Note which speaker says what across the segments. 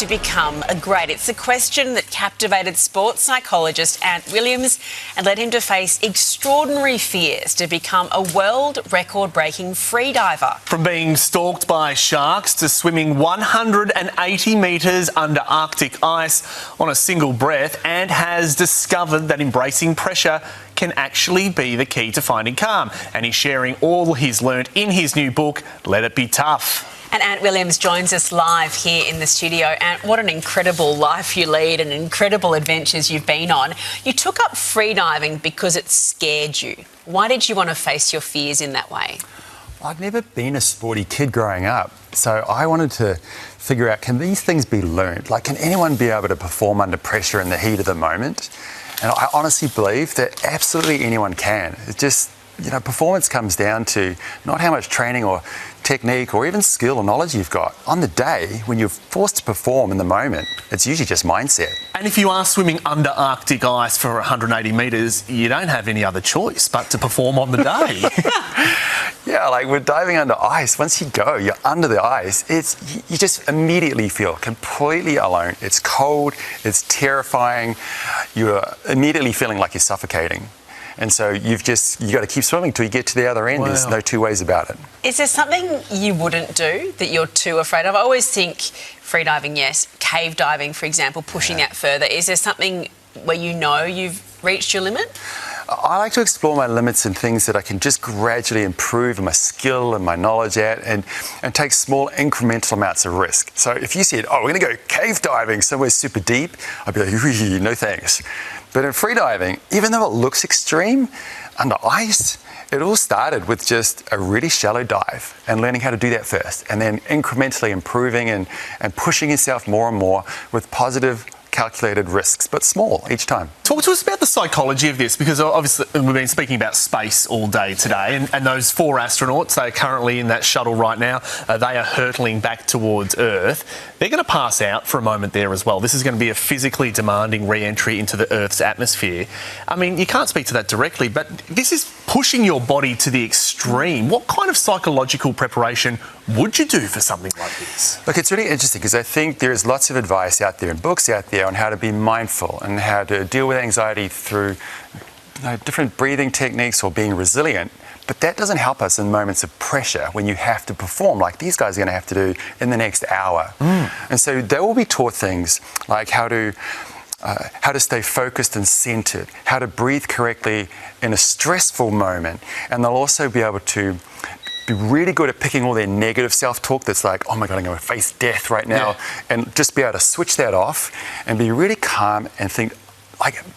Speaker 1: to become a great? It's a question that captivated sports psychologist Ant Williams and led him to face extraordinary fears to become a world record-breaking freediver.
Speaker 2: From being stalked by sharks to swimming 180 metres under Arctic ice on a single breath, Ant has discovered that embracing pressure can actually be the key to finding calm. And he's sharing all he's learnt in his new book, Let It Be Tough.
Speaker 1: And Ant Williams joins us live here in the studio. Ant, what an incredible life you lead and incredible adventures you've been on. You took up freediving because it scared you. Why did you want to face your fears in that way?
Speaker 3: I'd never been a sporty kid growing up, so I wanted to figure out, can these things be learned? Like, can anyone be able to perform under pressure in the heat of the moment? And I honestly believe that absolutely anyone can. It's just, performance comes down to not how much training or technique or even skill or knowledge you've got. On the day, when you're forced to perform in the moment, it's usually just mindset.
Speaker 2: And if you are swimming under Arctic ice for 180 metres, you don't have any other choice but to perform on the day.
Speaker 3: Yeah, like with diving under ice, once you go, you're under the ice, you just immediately feel completely alone. It's cold, it's terrifying, you're immediately feeling like you're suffocating. And so you got to keep swimming till you get to the other end. Wow. There's no two ways about it.
Speaker 1: Is there something you wouldn't do that you're too afraid of? I always think freediving, yes. Cave diving, for example, pushing that further. Is there something where you've reached your limit?
Speaker 3: I like to explore my limits and things that I can just gradually improve my skill and my knowledge at and take small incremental amounts of risk. So if you said, we're going to go cave diving somewhere super deep, I'd be like, no thanks. But in freediving, even though it looks extreme, under ice, it all started with just a really shallow dive and learning how to do that first, and then incrementally improving and pushing yourself more and more with positive, calculated risks, but small each time.
Speaker 2: Talk to us about the psychology of this, because obviously we've been speaking about space all day today, and those 4 astronauts, they are currently in that shuttle right now. They are hurtling back towards Earth. They're going to pass out for a moment there as well. This is going to be a physically demanding re-entry into the Earth's atmosphere. I mean, you can't speak to that directly, but this is pushing your body to the extreme. What kind of psychological preparation would you do for something like this?
Speaker 3: Look, it's really interesting because I think there's lots of advice out there and books out there on how to be mindful and how to deal with anxiety through different breathing techniques or being resilient. But that doesn't help us in moments of pressure when you have to perform like these guys are going to have to do in the next hour. And so they will be taught things like how to stay focused and centered, how to breathe correctly in a stressful moment. And they'll also be able to be really good at picking all their negative self-talk that's like, oh my God, I'm going to face death right now. And just be able to switch that off and be really calm and think,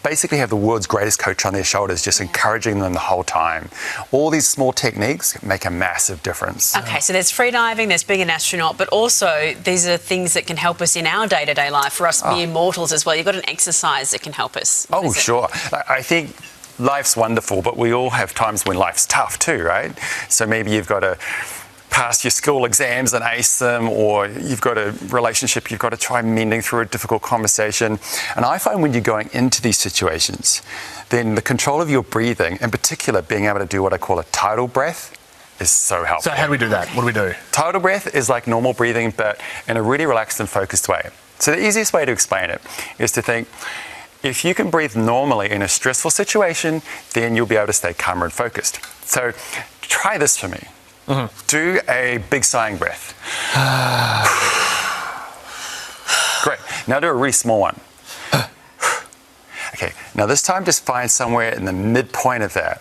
Speaker 3: basically have the world's greatest coach on their shoulders, just encouraging them the whole time. All these small techniques make a massive difference.
Speaker 1: Okay, so there's freediving, there's being an astronaut, but also these are things that can help us in our day-to-day life, for us mere mortals as well. You've got an exercise that can help us.
Speaker 3: Oh, sure. I think life's wonderful, but we all have times when life's tough too, right? So maybe you've got to pass your school exams and ace them, or you've got a relationship you've got to try mending through a difficult conversation. And I find when you're going into these situations, then the control of your breathing, in particular being able to do what I call a tidal breath, is so helpful.
Speaker 2: So how do we do that? What do we do?
Speaker 3: Tidal breath is like normal breathing, but in a really relaxed and focused way. So the easiest way to explain it is to think, if you can breathe normally in a stressful situation, then you'll be able to stay calmer and focused. So try this for me. Do a big sighing breath. Great. Now do a really small one. Okay. Now this time just find somewhere in the midpoint of that.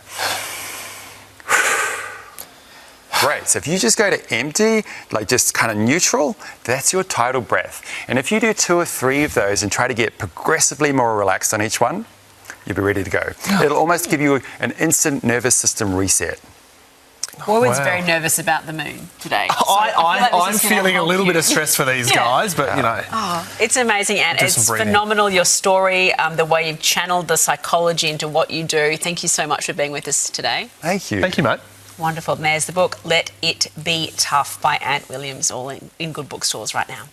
Speaker 3: Great. So if you just go to empty, like just kind of neutral, that's your tidal breath. And if you do 2 or 3 of those and try to get progressively more relaxed on each one, you'll be ready to go. It'll almost give you an instant nervous system reset.
Speaker 1: Warwick's very nervous about the moon today. So
Speaker 2: I'm feeling a little bit of stress for these guys, but
Speaker 1: it's amazing, and it's phenomenal, your story, the way you've channeled the psychology into what you do. Thank you so much for being with us today.
Speaker 3: Thank you.
Speaker 2: Thank you, mate.
Speaker 1: Wonderful. And there's the book, Let It Be Tough by Ant Williams, all in good bookstores right now.